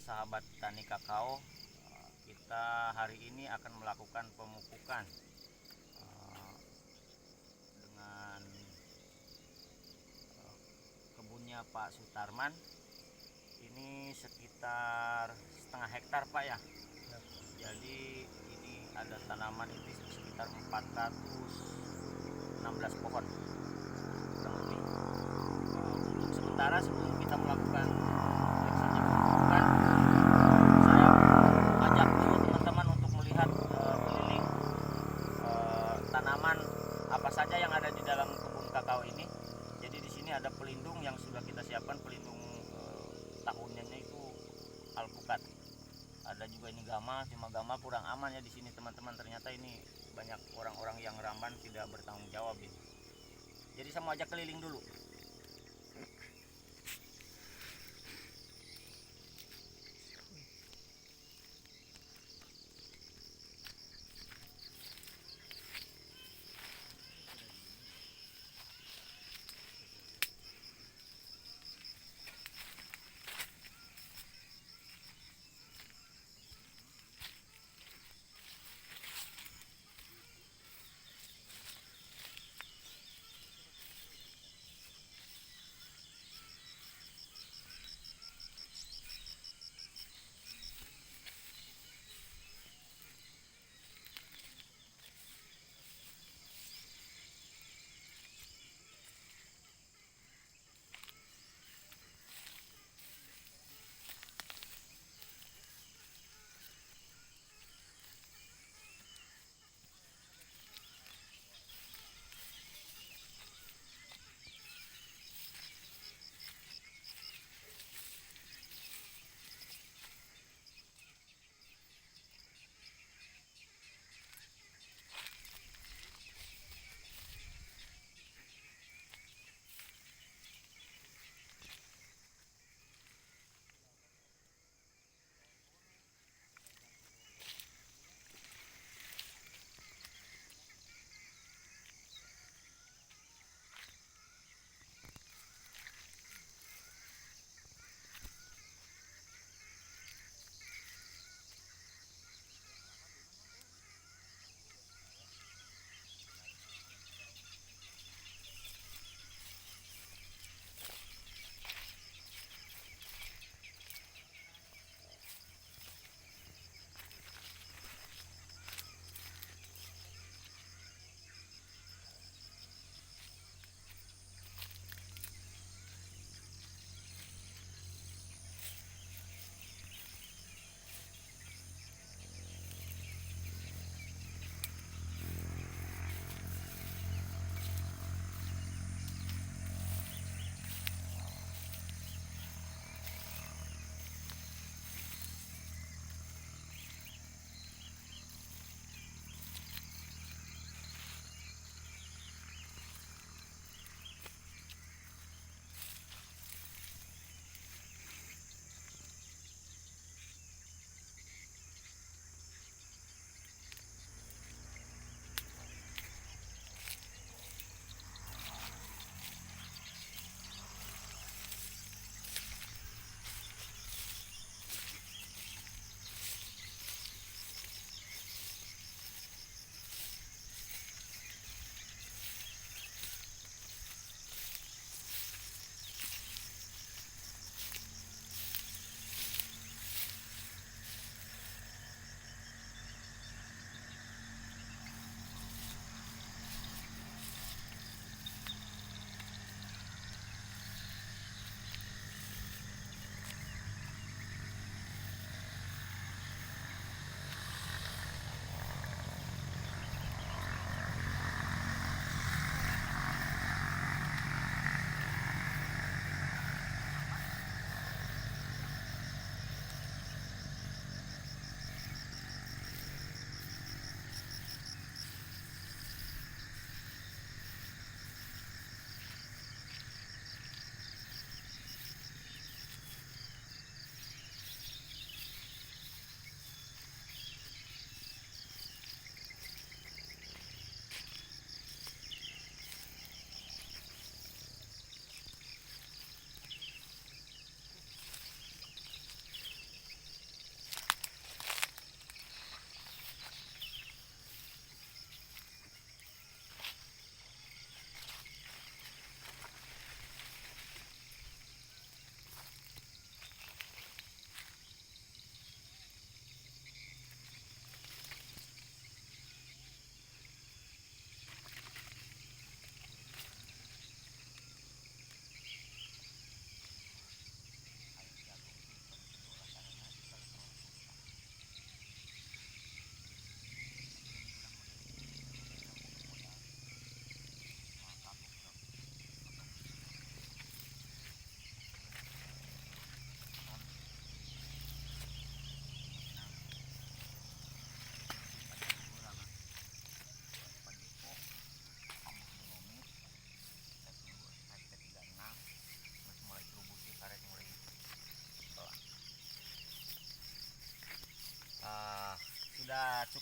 sahabat tani kakao, kita hari ini akan melakukan pemupukan dengan kebunnya Pak Sutarman. Ini sekitar setengah hektar Pak ya. Jadi ini ada tanaman itu sekitar 416 pohon kurang lebih. Untuk sementara sebelum kita melakukan seleksinya pemupukan, saya ajak dulu teman-teman untuk melihat keliling tanaman apa saja yang ada di dalam kebun kakao ini. Jadi di sini ada pelindung yang sudah kita siapkan, pelindung tahunannya itu alpukat. Ada juga ini gama, cuma gama kurang aman ya di sini teman-teman. Ternyata ini banyak orang-orang yang ramban tidak bertanggung jawab ini. Jadi saya mau ajak keliling dulu.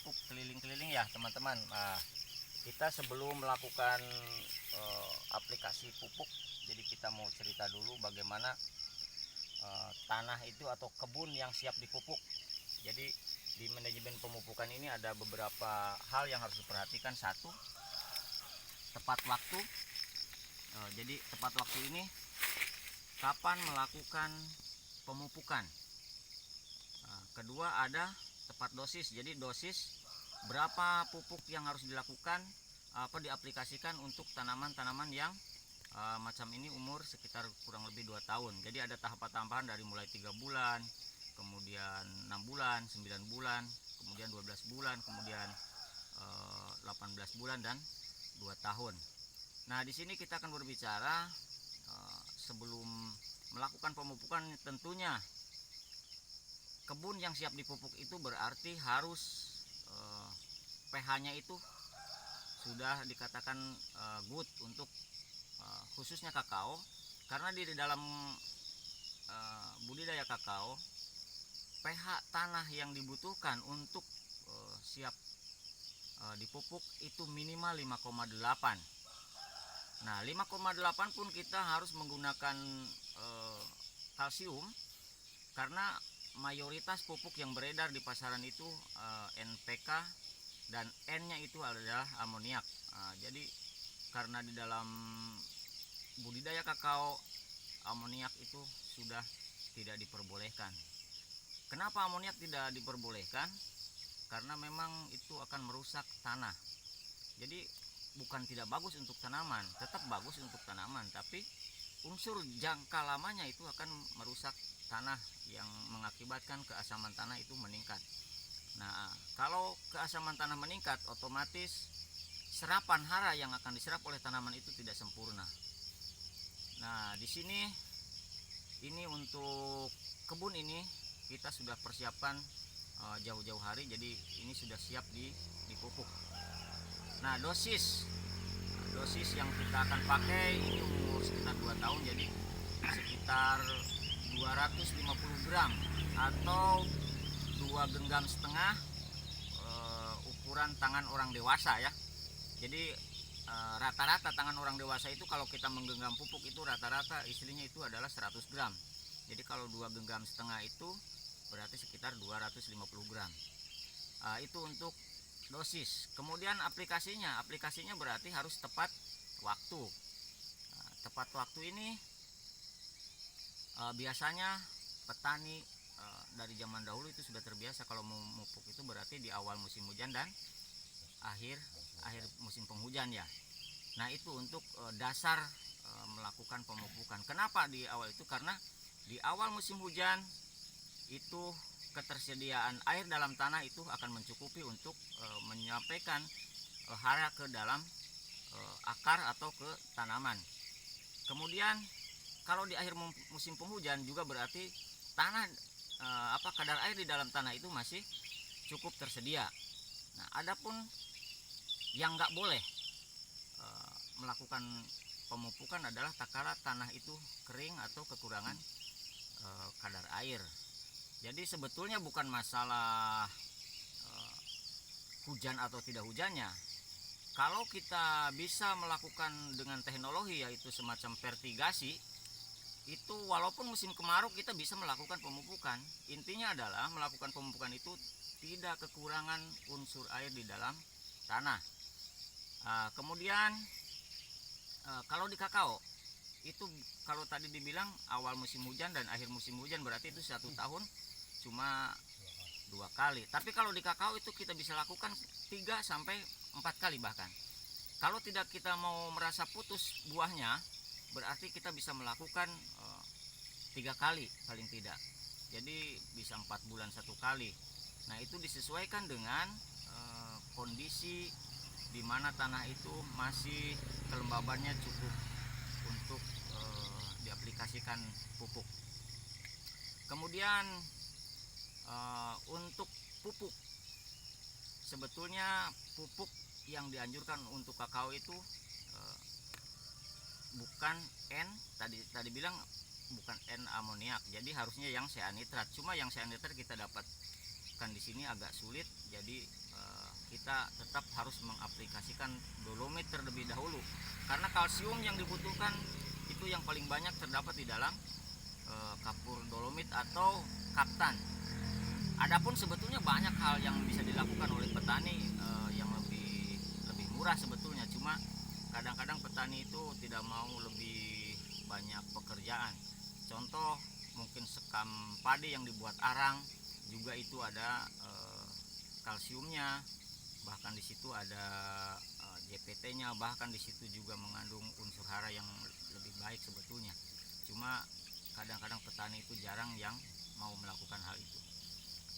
pupuk keliling-keliling ya teman-teman. Nah, kita sebelum melakukan aplikasi pupuk, jadi kita mau cerita dulu bagaimana tanah itu atau kebun yang siap dipupuk. Jadi di manajemen pemupukan ini ada beberapa hal yang harus diperhatikan. Satu, tepat waktu. Jadi tepat waktu ini kapan melakukan pemupukan. Kedua, ada tepat dosis. Jadi dosis berapa pupuk yang harus dilakukan diaplikasikan untuk tanaman-tanaman yang macam ini umur sekitar kurang lebih 2 tahun. Jadi ada tahapan-tahapan dari mulai 3 bulan, kemudian 6 bulan, 9 bulan, kemudian 12 bulan, kemudian 18 bulan dan 2 tahun. Nah, di sini kita akan berbicara sebelum melakukan pemupukan. Tentunya kebun yang siap dipupuk itu berarti harus pH-nya itu sudah dikatakan good untuk khususnya kakao, karena di dalam budidaya kakao pH tanah yang dibutuhkan untuk siap dipupuk itu minimal 5,8. Nah, 5,8 pun kita harus menggunakan kalsium, karena mayoritas pupuk yang beredar di pasaran itu NPK dan N-nya itu adalah amoniak. Jadi karena di dalam budidaya kakao amoniak itu sudah tidak diperbolehkan. Kenapa amoniak tidak diperbolehkan? Karena memang itu akan merusak tanah. Jadi bukan tidak bagus untuk tanaman, tetap bagus untuk tanaman, tapi unsur jangka lamanya itu akan merusak tanah yang mengakibatkan keasaman tanah itu meningkat. Nah, kalau keasaman tanah meningkat, otomatis serapan hara yang akan diserap oleh tanaman itu tidak sempurna. Nah, di sini ini untuk kebun ini kita sudah persiapkan jauh-jauh hari, jadi ini sudah siap dipupuk. Nah, dosis yang kita akan pakai ini umur sekitar 2 tahun, jadi sekitar 250 gram atau 2,5 genggam ukuran tangan orang dewasa ya. Jadi rata-rata tangan orang dewasa itu kalau kita menggenggam pupuk itu rata-rata istilahnya itu adalah 100 gram. Jadi kalau 2,5 genggam itu berarti sekitar 250 gram. Itu untuk dosis. Kemudian aplikasinya berarti harus tepat waktu. Tepat waktu ini biasanya petani dari zaman dahulu itu sudah terbiasa kalau mau memupuk itu berarti di awal musim hujan dan akhir musim penghujan ya. Nah, itu untuk dasar melakukan pemupukan. Kenapa di awal itu? Karena di awal musim hujan itu ketersediaan air dalam tanah itu akan mencukupi untuk menyampaikan hara ke dalam akar atau ke tanaman. Kemudian kalau di akhir musim penghujan juga berarti tanah kadar air di dalam tanah itu masih cukup tersedia. Nah, adapun yang nggak boleh melakukan pemupukan adalah tatkala tanah itu kering atau kekurangan kadar air. Jadi sebetulnya bukan masalah hujan atau tidak hujannya. Kalau kita bisa melakukan dengan teknologi yaitu semacam vertigasi, itu walaupun musim kemarau kita bisa melakukan pemupukan. Intinya adalah melakukan pemupukan itu tidak kekurangan unsur air di dalam tanah. Kemudian kalau di kakao itu kalau tadi dibilang awal musim hujan dan akhir musim hujan berarti itu 1 tahun cuma 2 kali. Tapi kalau di kakao itu kita bisa lakukan 3 sampai 4 kali bahkan. Kalau tidak kita mau merasa putus buahnya, berarti kita bisa melakukan 3 kali paling tidak. Jadi bisa 4 bulan 1 kali. Nah, itu disesuaikan dengan kondisi di mana tanah itu masih kelembabannya cukup untuk diaplikasikan pupuk. Kemudian untuk pupuk, sebetulnya pupuk yang dianjurkan untuk kakao itu bukan N, tadi bilang bukan N amoniak, jadi harusnya yang cyanitrat. Cuma yang cyanitrat kita dapat bahkan di sini agak sulit. Jadi kita tetap harus mengaplikasikan dolomit terlebih dahulu, karena kalsium yang dibutuhkan itu yang paling banyak terdapat di dalam kapur dolomit atau kaptan. Adapun sebetulnya banyak hal yang bisa dilakukan oleh petani yang lebih murah sebetulnya, cuma kadang-kadang petani itu tidak mau lebih banyak pekerjaan. Contoh mungkin sekam padi yang dibuat arang juga itu ada kalsiumnya, bahkan di situ ada JPT-nya, bahkan di situ juga mengandung unsur hara yang lebih baik sebetulnya. Cuma kadang-kadang petani itu jarang yang mau melakukan hal itu.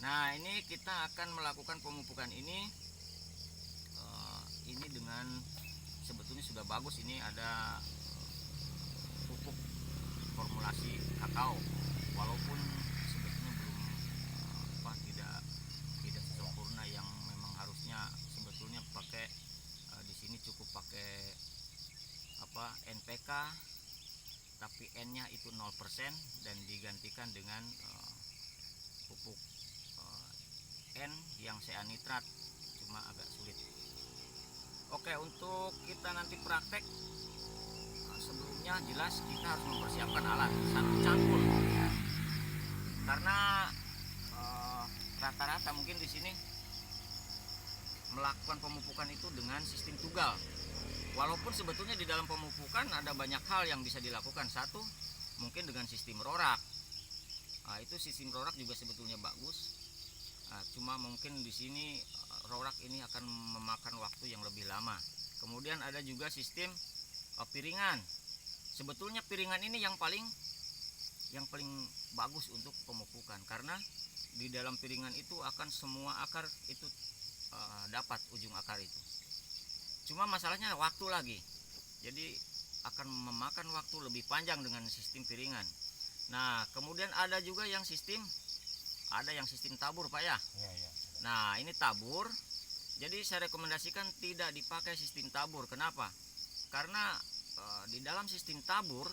Nah, ini kita akan melakukan pemupukan ini dengan sebetulnya sudah bagus. Ini ada pupuk formulasi kakao, walaupun sebetulnya belum tidak sempurna yang memang harusnya sebetulnya pakai di sini cukup pakai NPK, tapi N-nya itu 0% dan digantikan dengan pupuk N yang cyanitrat, cuma agak sulit. Oke, untuk kita nanti praktek, sebelumnya jelas kita harus mempersiapkan alat satu cangkul, karena rata-rata mungkin di sini melakukan pemupukan itu dengan sistem tugal. Walaupun sebetulnya di dalam pemupukan ada banyak hal yang bisa dilakukan. Satu, mungkin dengan sistem rorak. Nah, itu sistem rorak juga sebetulnya bagus. Nah, cuma mungkin di sini rorak ini akan memakan waktu yang lebih lama. Kemudian ada juga sistem piringan. Sebetulnya piringan ini yang paling bagus untuk pemupukan, karena di dalam piringan itu akan semua akar itu dapat ujung akar itu. Cuma masalahnya waktu lagi, jadi akan memakan waktu lebih panjang dengan sistem piringan. Nah, kemudian ada juga yang sistem tabur, Pak ya. Iya. Nah, ini tabur. Jadi saya rekomendasikan tidak dipakai sistem tabur. Kenapa? Karena di dalam sistem tabur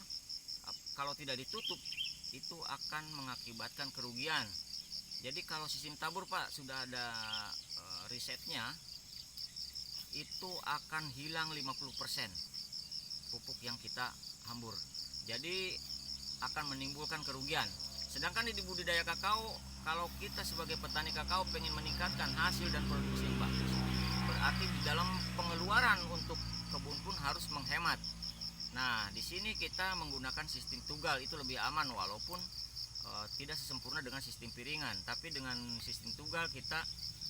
kalau tidak ditutup itu akan mengakibatkan kerugian. Jadi kalau sistem tabur, Pak, sudah ada risetnya, itu akan hilang 50% pupuk yang kita hambur. Jadi akan menimbulkan kerugian. Sedangkan di budidaya kakao, kalau kita sebagai petani kakao pengen meningkatkan hasil dan produksi yang bagus, berarti di dalam pengeluaran untuk kebun pun harus menghemat. Nah, di sini kita menggunakan sistem tugal, itu lebih aman, walaupun tidak sesempurna dengan sistem piringan. Tapi dengan sistem tugal kita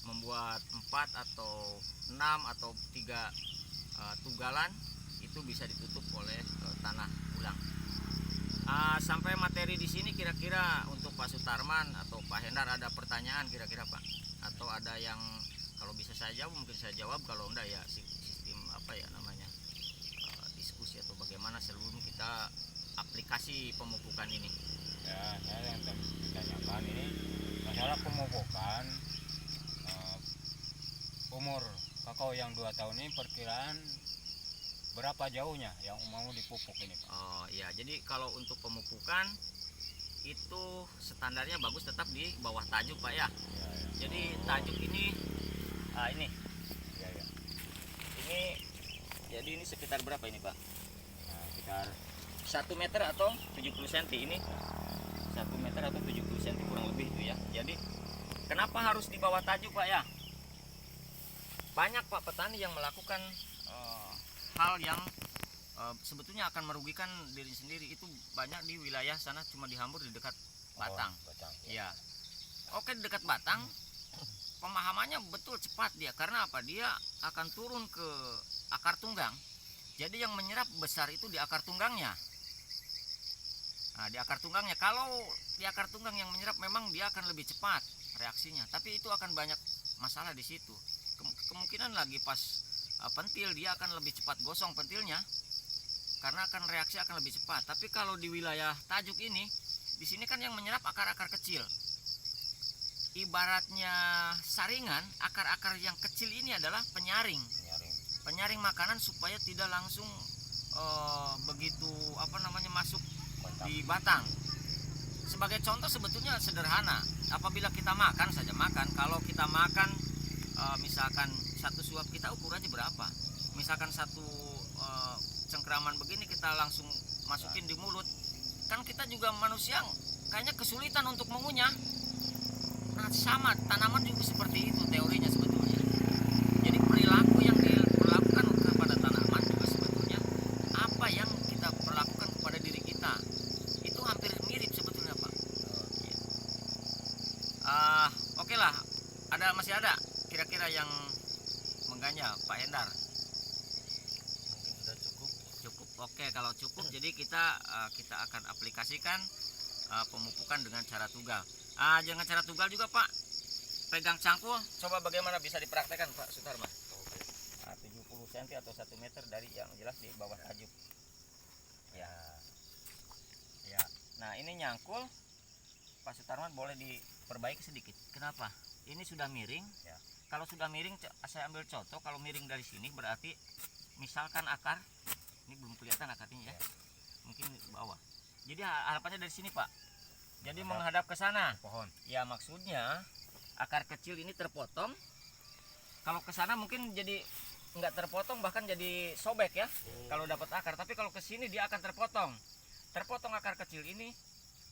membuat 4 atau 6 atau 3 tugalan, itu bisa ditutup oleh tanah ulang. Sampai materi di sini kira-kira untuk Pak Sutarman atau Pak Hendar ada pertanyaan kira-kira, Pak? Atau ada yang kalau bisa saya jawab mungkin saya jawab, kalau enggak ya sistem diskusi atau bagaimana sebelum kita aplikasi pemupukan ini. Ya, saya yang ditanyakan ini masalah pemupukan. Umur kakao yang 2 tahun ini perkiraan berapa jauhnya yang mau dipupuk ini, Pak? Oh iya, jadi kalau untuk pemupukan itu standarnya bagus tetap di bawah tajuk, Pak ya. Jadi tajuk ini ini. Ya. Ini jadi ini sekitar berapa ini, Pak? Nah, sekitar 1 meter atau 70 cm ini. 1 meter atau 70 cm kurang lebih itu ya. Jadi kenapa harus di bawah tajuk, Pak ya? Banyak, Pak, petani yang melakukan hal yang sebetulnya akan merugikan diri sendiri. Itu banyak di wilayah sana cuma dihambur di dekat batang. batang. Ya. Oke, di dekat batang pemahamannya betul cepat dia. Karena apa? Dia akan turun ke akar tunggang. Jadi yang menyerap besar itu di akar tunggangnya. Nah, di akar tunggangnya. Kalau di akar tunggang yang menyerap memang dia akan lebih cepat reaksinya. Tapi itu akan banyak masalah di situ. Kemungkinan lagi pas pentil dia akan lebih cepat gosong pentilnya, karena akan reaksi akan lebih cepat. Tapi kalau di wilayah tajuk ini, di sini kan yang menyerap akar-akar kecil. Ibaratnya saringan, akar-akar yang kecil ini adalah penyaring makanan supaya tidak langsung begitu masuk di batang. sebagai contoh sebetulnya sederhana. Apabila kita makan saja makan, kalau kita makan misalkan satu suap kita ukurannya berapa? Misalkan satu cengkraman begini kita langsung masukin di mulut, kan kita juga manusia kayaknya kesulitan untuk mengunyah. Nah sama tanaman juga seperti itu teorinya sebetulnya. Jadi perilaku yang diperlakukan kepada tanaman juga sebetulnya apa yang kita perlakukan kepada diri kita itu hampir mirip sebetulnya Pak. Oke lah, masih ada kira-kira yang mengganjal Pak Hendar. Mungkin sudah cukup. Cukup. Oke, kalau cukup jadi kita akan aplikasikan pemupukan dengan cara tugal. Jangan cara tugal juga Pak. Pegang cangkul, coba bagaimana bisa dipraktekkan Pak Sutarman. 70 cm atau 1 meter dari yang jelas di bawah tajuk. Ya. Ya. Nah, ini nyangkul. Pak Sutarman boleh diperbaiki sedikit. Kenapa? Ini sudah miring. Ya. Kalau sudah miring, saya ambil contoh. Kalau miring dari sini berarti misalkan akar, ini belum kelihatan akarnya ya. Mungkin di bawah. Jadi harapannya dari sini Pak. Jadi menghadap ke sana. Pohon. Ya maksudnya akar kecil ini terpotong. Kalau ke sana mungkin jadi nggak terpotong, bahkan jadi sobek ya. Kalau dapat akar. Tapi kalau ke sini dia akan terpotong. Terpotong akar kecil ini,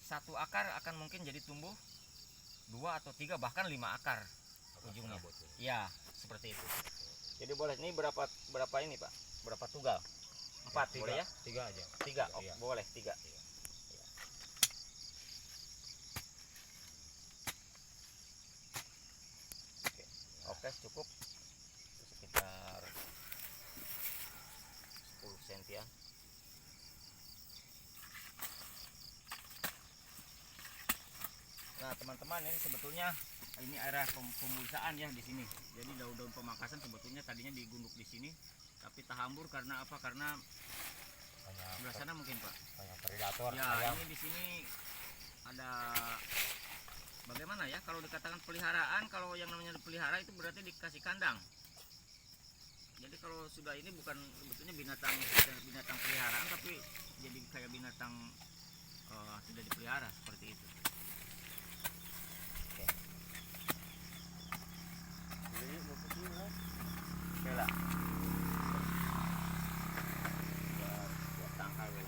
satu akar akan mungkin jadi tumbuh 2 atau 3 bahkan 5 akar ujungnya. Ya seperti itu. Jadi boleh. Ini berapa ini Pak? Berapa tugal? 4 boleh ya? 3 aja. 3. Oh, Iya. boleh 3. Oke, cukup sekitar 10 cm ya. Nah teman-teman, ini sebetulnya ini area pemulisaan ya di sini. Jadi daun-daun pemangkasan sebetulnya tadinya digunduk di sini, tapi terhambur karena apa? Karena sebelah sana mungkin Pak. Banyak predator. Ya ayam. ini di sini ada bagaimana ya kalau dikatakan peliharaan, kalau yang namanya pelihara itu berarti dikasih kandang. Jadi kalau sudah ini bukan sebetulnya binatang peliharaan, tapi jadi kayak binatang tidak dipelihara seperti itu. Oke. Oke lah. Buat tangkal lah.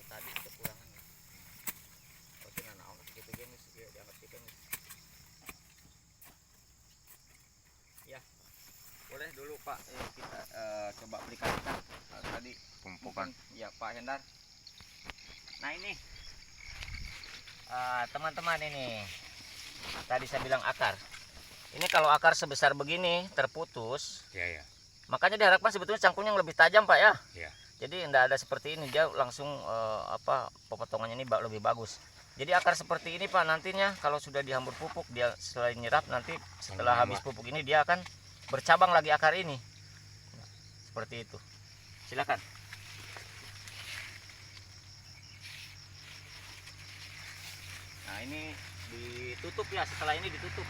Tadi kekurangan pasti naon gitu jenis ya diangkat kita nih ya boleh dulu Pak kita coba aplikasikan tadi Pemupukan. ya Pak Hendar. Nah ini teman-teman ini tadi saya bilang akar ini kalau akar sebesar begini terputus Iya. makanya diharapkan sebetulnya cangkulnya yang lebih tajam Pak ya. Iya. Jadi tidak ada seperti ini, dia langsung pepotongannya ini lebih bagus. Jadi akar seperti ini Pak nantinya kalau sudah dihambur pupuk dia selain nyerap nanti setelah habis pupuk ini dia akan bercabang lagi akar ini. Nah, seperti itu. Silakan. Nah ini ditutup ya, setelah ini ditutup.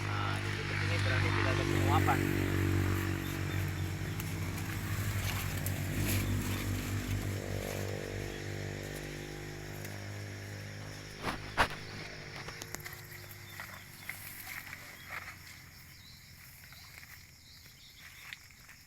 Nah ditutup ini berarti tidak ada penguapan.